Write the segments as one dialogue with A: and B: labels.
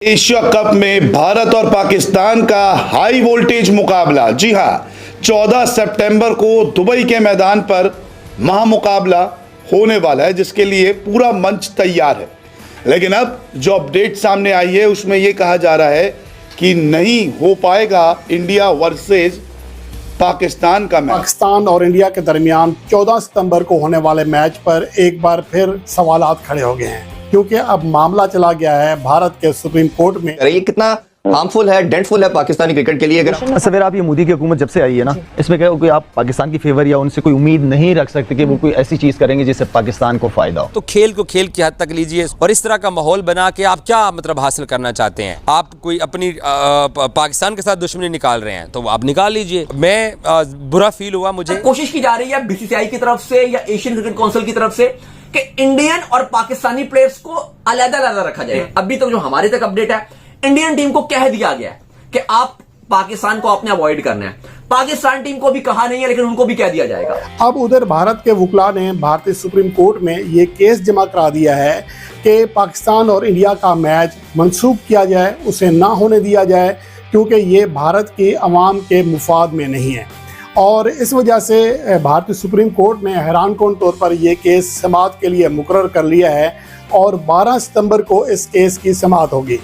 A: Asia cup में भारत और पाकिस्तान का हाई वोल्टेज मुकाबला। जी हां, 14 सितंबर को दुबई के मैदान पर महामुकाबला होने वाला है, जिसके लिए पूरा मंच तैयार है। लेकिन अब जो अपडेट सामने आई है उसमें यह कहा जा रहा है कि नहीं हो पाएगा इंडिया वर्सेस पाकिस्तान का मैच।
B: पाकिस्तान और इंडिया के दरमियान 14 सितंबर को होने वाले मैच पर एक बार फिर सवालात खड़े हो गए हैं, क्योंकि अब मामला चला गया है भारत के सुप्रीम कोर्ट में।
C: ये कितना हार्मफुल है, डेंटफुल है पाकिस्तानी क्रिकेट के लिए। अगर
D: सवेरा आप ये मोदी की हुकूमत जब से आई है ना, इसमें क्या कोई आप पाकिस्तान की फेवर या उनसे कोई उम्मीद नहीं रख सकते कि वो कोई ऐसी चीज करेंगे जिससे पाकिस्तान को फायदा हो।
E: तो खेल को खेल की हद तक लीजिए और इस तरह का माहौल बना के आप क्या मतलब हासिल करना चाहते हैं? आप कोई अपनी पाकिस्तान के साथ दुश्मनी निकाल रहे हैं तो आप निकाल लीजिए। मैं बुरा फील हुआ मुझे।
F: कोशिश की जा रही है बीसीसीआई की तरफ से या एशियन क्रिकेट काउंसिल की तरफ से कि इंडियन और पाकिस्तानी प्लेयर्स को अलग-अलग रखा जाए। अभी तक जो हमारे तक अपडेट है, इंडियन टीम को कह दिया गया है कि आप पाकिस्तान को आपने अवॉइड करना है। पाकिस्तान टीम को भी कहा नहीं है, लेकिन उनको भी कह दिया जाएगा।
B: अब उधर भारत के वकील ने भारतीय सुप्रीम कोर्ट में ये केस जमा करा दिया है कि पाकिस्तान और इंडिया का मैच मंसूख किया जाए, उसे ना होने दिया जाए, क्योंकि ये भारत की अवाम के मुफाद में नहीं है। और इस वजह से भारतीय सुप्रीम कोर्ट ने हैरानकुन तौर पर यह केस समाअत के लिए मुकर्रर कर लिया है और 12 सितंबर को इस केस की समाअत होगी।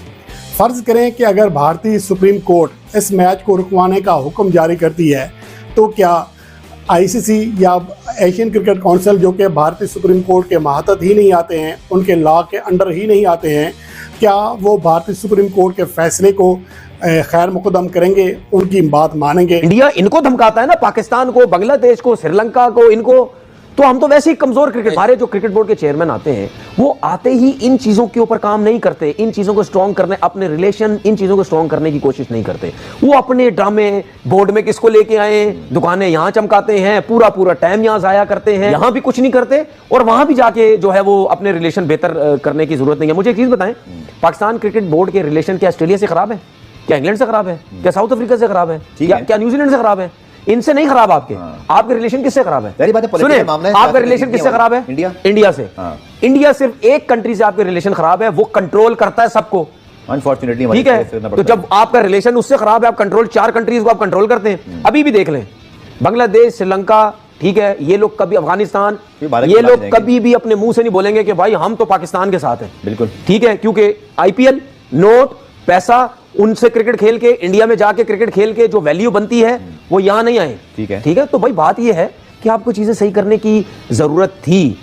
B: फ़र्ज़ करें कि अगर भारतीय सुप्रीम कोर्ट इस मैच को रुकवाने का हुक्म जारी करती है तो क्या आईसीसी या एशियन क्रिकेट काउंसिल, जो कि भारतीय सुप्रीम कोर्ट के मातहत ही नहीं आते हैं, उनके लॉ के अंडर ही नहीं आते हैं, क्या वो भारतीय सुप्रीम कोर्ट के फैसले को खैर मुकदम करेंगे, उनकी बात मानेंगे?
G: इंडिया इनको धमकाता है ना, पाकिस्तान को, बांग्लादेश को, श्रीलंका को, इनको। तो हम तो वैसे ही कमजोर क्रिकेट। हमारे जो क्रिकेट बोर्ड के चेयरमैन आते हैं वो आते ही इन चीजों के ऊपर काम नहीं करते, इन चीजों को स्ट्रॉन्ग करने, अपने रिलेशन, इन चीजों को स्ट्रॉन्ग करने की कोशिश नहीं करते। वो अपने ड्रामे बोर्ड में किसको लेके आए, दुकानें यहां चमकाते हैं, पूरा टाइम यहां जाया करते हैं, यहां भी कुछ नहीं करते और वहां भी जाके जो है वो अपने रिलेशन बेहतर करने की जरूरत नहीं है। मुझे एक चीज बताएं, पाकिस्तान क्रिकेट बोर्ड के रिलेशन क्या ऑस्ट्रेलिया से खराब है, क्या इंग्लैंड से खराब है, क्या साउथ अफ्रीका से खराब है, क्या न्यूजीलैंड से खराब है? इनसे नहीं खराब। आपके रिलेशन किससे खराब है? सुनिए, आपका रिलेशन किससे खराब है? इंडिया से। इंडिया सिर्फ एक कंट्री से आपके रिलेशन खराब है, वो कंट्रोल करता है सबको, अनफॉर्चुनेटली। ठीक है, तो जब आपका रिलेशन उससे खराब है, आप कंट्रोल 4 कंट्रीज को आप कंट्रोल करते हैं। अभी भी देख लें, बांग्लादेश, श्रीलंका, ठीक है, ये लोग कभी, अफगानिस्तान, ये लोग कभी भी अपने मुंह से नहीं बोलेंगे कि भाई हम तो पाकिस्तान के साथ हैं। बिल्कुल ठीक है, क्योंकि आईपीएल, नोट, पैसा, उनसे क्रिकेट खेल के, इंडिया में जाके क्रिकेट खेल के जो वैल्यू बनती है वो यहां नहीं आए। ठीक है, तो भाई बात ये है कि आपको चीजें सही करने की जरूरत थी।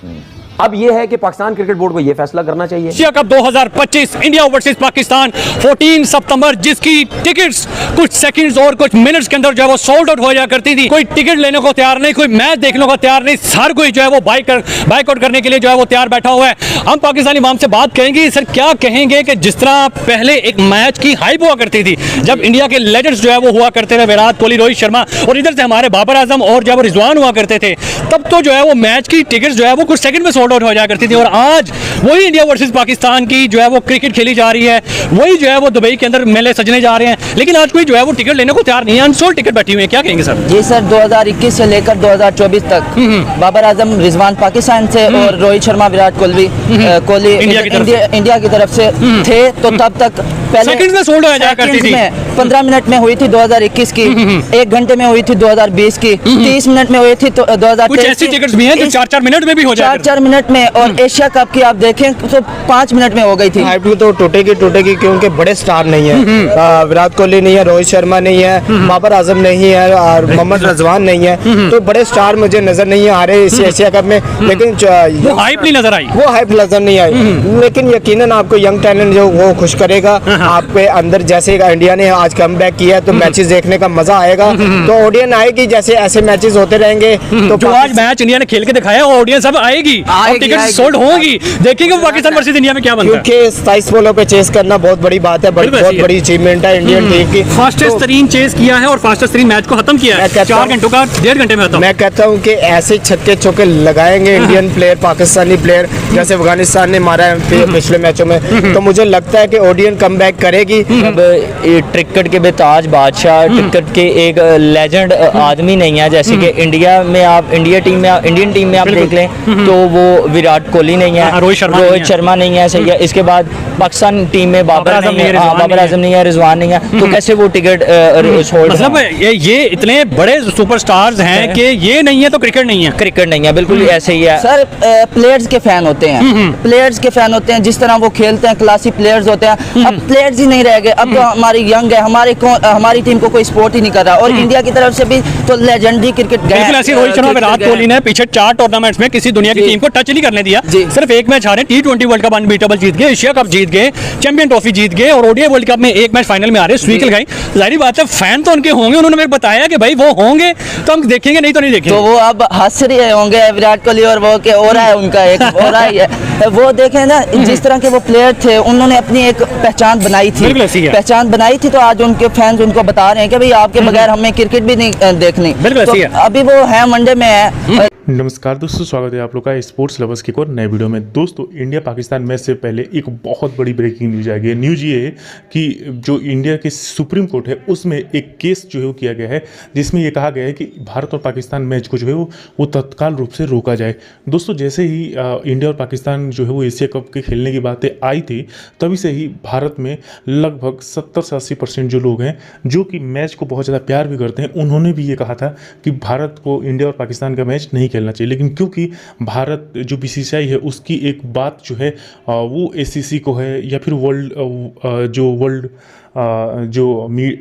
G: अब यह है कि पाकिस्तान क्रिकेट बोर्ड को यह फैसला करना चाहिए।
H: Asia cup 2025 India versus Pakistan 14 सितंबर, जिसकी टिकट्स कुछ सेकंड्स और कुछ मिनट्स के अंदर जो है वो सोल्ड आउट हो जाया करती थी। कोई टिकट लेने को तैयार नहीं, कोई मैच देखने को तैयार नहीं, हर कोई जो है वो बाइकआउट करने के लिए जो है वो तैयार बैठा हुआ है। हम पाकिस्तानी इमाम से बात करेंगे, सर क्या कहेंगे कि जिस तरह पहले एक मैच की हाइप हुआ करती थी, जब इंडिया के लेजेंड्स जो है वो हुआ करते थे, विराट कोहली, रोहित शर्मा, और इधर से हमारे बाबर आजम और जब रिजवान हुआ करते थे, तब तो जो है वो मैच की टिकट्स जो है वो कुछ सेकंड में सोल्ड आउट हो जाया करती थी। और आज वही इंडिया वर्सेस पाकिस्तान की जो है वो क्रिकेट खेली जा रही है, वही जो है वो दुबई के अंदर मेले सजने जा रहे हैं, लेकिन आज कोई जो है वो टिकट लेने को तैयार नहीं है, अनसोल्ड टिकट बैठी हुई है। क्या कहेंगे सर?
I: जी सर, 2021 से लेकर 2024 तक बाबर आजम, रिजवान पाकिस्तान से और रोहित शर्मा, विराट कोहली इंडिया की तरफ से थे, तो तब तक पहले
H: सेकंड्स में सोल्ड हो जाया करती थी।
I: 15 मिनट में हुई थी 2021 की, 1 घंटे में हुई थी 2020 की, 30 मिनट में हुई थी 2023
H: कुछ ऐसी टिकट्स भी हैं जो 4-4 मिनट में भी हो जाती है।
I: 4-4 मिनट में, और एशिया कप की आप देखें तो 5 मिनट में हो गई थी।
J: हाइप तो टूटेगी क्योंकि बड़े स्टार नहीं है। विराट कोहली नहीं है, रोहित शर्मा नहीं है, बाबर आजम नहीं है और मोहम्मद रिजवान नहीं है, तो बड़े स्टार मुझे नजर नहीं आ रहे इस एशिया कप में। लेकिन
H: वो हाइप नहीं नजर आई,
J: वो हाइप नजर नहीं आई, लेकिन यकीनन आपको यंग टैलेंट जो वो खुश करेगा आपके अंदर। जैसे इंडिया ने आज कमबैक किया तो मैचेस देखने का मजा आएगा, तो ऑडियंस आएगी। जैसे ऐसे मैचेस होते रहेंगे तो
H: जो आज मैच इंडिया ने खेल के दिखाया, ऑडियंस अब आएगी, टिकट सोल्ड होगी, देखेंगे पाकिस्तान वर्सेस इंडिया में क्या बनता है।
J: क्योंकि 27 बॉलों पे चेस करना बहुत बड़ी बात है, बहुत बड़ी अचीवमेंट है इंडियन टीम की।
H: फास्टेस्ट तरीन चेस किया है और फास्टेस्ट तरीन मैच को खत्म किया है, 4 घंटों का 1.5 घंटे में खत्म।
J: मैं कहता हूं कि ऐसे छक्के चौके लगाएंगे इंडियन प्लेयर, पाकिस्तानी प्लेयर, जैसे अफगानिस्तान ने मारा है पिछले मैचों में, तो मुझे लगता है कि ऑडियंस कमबैक करेगी।
K: क्रिकेट के बेताज बादशाह, क्रिकेट के एक लेजेंड आदमी नहीं है, जैसे कि इंडिया में आप, इंडियन टीम में आप देख लें तो वो विराट कोहली नहीं है, रोहित शर्मा नहीं है, सही है। इसके बाद पाकिस्तान टीम में बाबर आजम नहीं है, रिजवान नहीं है, तो कैसे वो टिकट होल्ड?
H: मतलब ये इतने बड़े सुपरस्टार्स हैं कि ये नहीं है तो क्रिकेट नहीं है।
K: क्रिकेट नहीं है, बिल्कुल ऐसे ही है
I: सर। प्लेयर्स के फैन होते हैं, प्लेयर्स के फैन होते हैं, जिस तरह वो खेलते हैं, क्लासी प्लेयर्स होते हैं। अब प्लेयर्स ही नहीं रह गए, अब तो हमारी यंग है, हमारी टीम को कोई सपोर्ट ही नहीं कर रहा। और इंडिया की तरफ से भी तो लेजेंडरी क्रिकेट गए।
H: ऐसे रोहित शर्मा विराट कोहली ने पीछे 4 टूर्नामेंट्स में किसी दुनिया की टीम को टच नहीं करने दिया, सिर्फ एक मैच हारे, T20 वर्ल्ड कप अनबीटेबल जीत गए, एशिया कप जीत गए, चैंपियन ट्रॉफी जीत गए और ओडीआई वर्ल्ड कप में एक मैच फाइनल में आ रहे, स्वीकल गए। जाहिर बात है फैन तो उनके होंगे, उन्होंने मेरे को बताया कि भाई वो होंगे तो हम देखेंगे, नहीं तो नहीं देखेंगे।
I: तो वो अब हंस रहे होंगे विराट कोहली और वो के हो रहा है उनका एक हो रहा है। वो देखें ना, जिस तरह के वो प्लेयर थे उन्होंने अपनी एक पहचान बनाई थी, तो आज उनके फैंस उनको बता रहे हैं कि भाई आपके बगैर हमें क्रिकेट भी नहीं देखनी। तो अभी वो है वनडे में है।
L: नमस्कार दोस्तों, स्वागत है आप लोग का स्पोर्ट्स लवर्स के एक और नए वीडियो में। दोस्तों, इंडिया पाकिस्तान मैच से पहले एक बहुत बड़ी ब्रेकिंग न्यूज आ गई है। न्यूज ये है कि जो इंडिया के सुप्रीम कोर्ट है उसमें एक केस जो है वो किया गया है, जिसमें ये कहा गया है कि भारत और पाकिस्तान मैच को जो है वो तत्काल रूप से रोका जाए। दोस्तों, जैसे ही इंडिया और पाकिस्तान जो है वो एशिया कप के खेलने की बातें आई थी, तभी से ही भारत में लगभग 70 से 80% जो लोग हैं जो कि मैच को बहुत ज़्यादा प्यार भी करते हैं, उन्होंने भी ये कहा था कि भारत को इंडिया और पाकिस्तान का मैच नहीं खेलना चाहिए। लेकिन क्योंकि भारत जो बीसीसीआई है उसकी एक बात जो है वो एसीसी को है, या फिर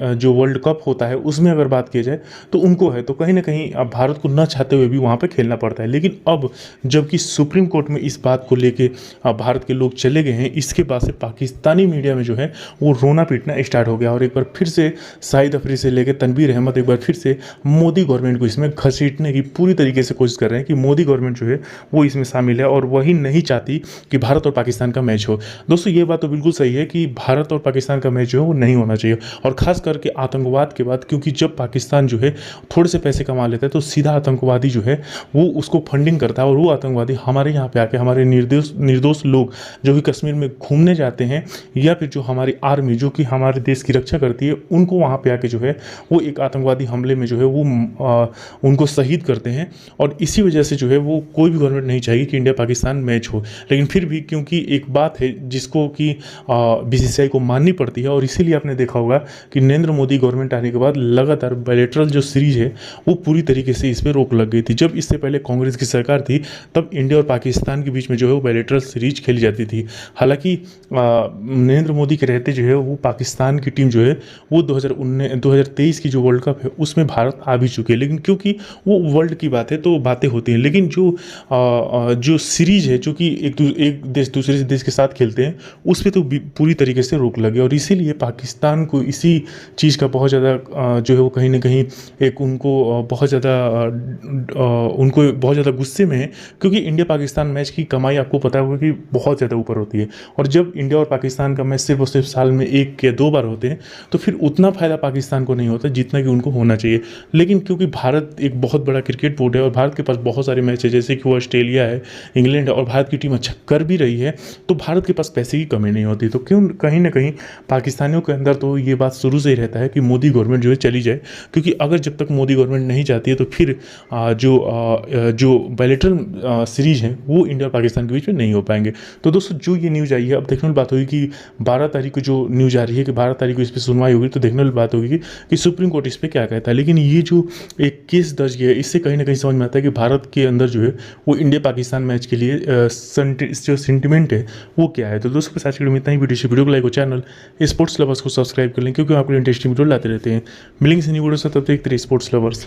L: जो वर्ल्ड कप होता है उसमें अगर बात की जाए तो उनको है, तो कहीं ना कहीं अब भारत को न चाहते हुए भी वहाँ पे खेलना पड़ता है। लेकिन अब जबकि सुप्रीम कोर्ट में इस बात को लेके भारत के लोग चले गए हैं, इसके बाद से पाकिस्तानी मीडिया में जो है वो रोना पीटना स्टार्ट हो गया और एक बार फिर से शाहिद अफरीदी से लेकर तनवीर अहमद एक बार फिर से मोदी गवर्नमेंट को इसमें घसीटने की पूरी तरीके से कोशिश कर रहे हैं कि मोदी गवर्नमेंट जो है वो इसमें शामिल है और वही नहीं चाहती कि भारत और पाकिस्तान का मैच हो। दोस्तों, ये बात तो बिल्कुल सही है कि भारत और पाकिस्तान का मैच जो है वो नहीं होना चाहिए, और खास करके आतंकवाद के बाद, क्योंकि जब पाकिस्तान जो है थोड़े से पैसे कमा लेता है तो सीधा आतंकवादी जो है वो उसको फंडिंग करता है, और वो आतंकवादी हमारे यहाँ पे आके हमारे निर्दोष लोग जो कि कश्मीर में घूमने जाते हैं, या फिर जो हमारी आर्मी जो कि हमारे देश की रक्षा करती है, उनको वहाँ पे आके जो है वो एक आतंकवादी हमले में जो है वो उनको शहीद करते हैं। और इसी वजह से जो है वो कोई भी गवर्नमेंट नहीं चाहिए कि इंडिया पाकिस्तान मैच हो। लेकिन फिर भी क्योंकि एक बात है जिसको कि बीसीसीआई को माननी पड़ती है, और इसीलिए आपने देखा होगा कि नरेंद्र मोदी गवर्नमेंट आने के बाद लगातार बायलैटरल जो सीरीज है वो पूरी तरीके से इस पर रोक लग गई थी। जब इससे पहले कांग्रेस की सरकार थी तब इंडिया और पाकिस्तान के बीच में जो है वो बायलैटरल सीरीज खेली जाती थी। हालांकि नरेंद्र मोदी के रहते जो है वो पाकिस्तान की टीम जो है वो 2023 की जो वर्ल्ड कप है उसमें भारत आ भी चुकी है, लेकिन क्योंकि वो वर्ल्ड की बात है तो बातें होती हैं। लेकिन जो सीरीज है जो कि एक देश दूसरे देश के साथ खेलते हैं उस पर तो पूरी तरीके से रोक लगे, और इसीलिए पाकिस्तान को इसी चीज़ का बहुत ज़्यादा जो है वो कहीं ना कहीं एक उनको बहुत ज़्यादा गुस्से में है, क्योंकि इंडिया पाकिस्तान मैच की कमाई आपको पता होगा कि बहुत ज़्यादा ऊपर होती है, और जब इंडिया और पाकिस्तान का मैच सिर्फ और सिर्फ साल में 1 या 2 बार होते हैं तो फिर उतना फ़ायदा पाकिस्तान को नहीं होता जितना कि उनको होना चाहिए। लेकिन क्योंकि भारत एक बहुत बड़ा क्रिकेट बोर्ड है और भारत के पास बहुत सारे मैच है, जैसे कि वो ऑस्ट्रेलिया है, इंग्लैंड है, और भारत की टीम अच्छा कर भी रही है, तो भारत के पास पैसे की कमी नहीं होती। तो क्यों कहीं ना कहीं पाकिस्तानियों के अंदर तो ये बात शुरू से ही रहता है कि मोदी गवर्नमेंट जो है चली जाए, क्योंकि अगर जब तक मोदी गवर्नमेंट नहीं जाती है तो फिर जो बायलैटरल सीरीज है वो इंडिया और पाकिस्तान के बीच में नहीं हो पाएंगे। तो दोस्तों, जो ये न्यूज़ आई है, अब देखने वाली बात होगी कि 12 तारीख को जो न्यूज़ आ रही है कि 12 तारीख को इस पर सुनवाई होगी, तो देखने वाली बात होगी कि सुप्रीम कोर्ट इस पर क्या कहता है। लेकिन ये जो एक केस दर्ज किया है, इससे कहीं ना कहीं समझ में आता है कि भारत के अंदर जो है वो इंडिया पाकिस्तान मैच के लिए जो सेंटिमेंट है वो क्या है। तो दोस्तों, आज की वीडियो में इतना ही। वीडियो को लाइक और चैनल स्पोर्ट्स लवर्स को सब्सक्राइब कर लें, क्योंकि आपको इंटरेस्टिंग वीडियो लाते रहते हैं। मिलेंगे न्यू वीडियो से, तब तक स्पोर्ट्स लवर्स।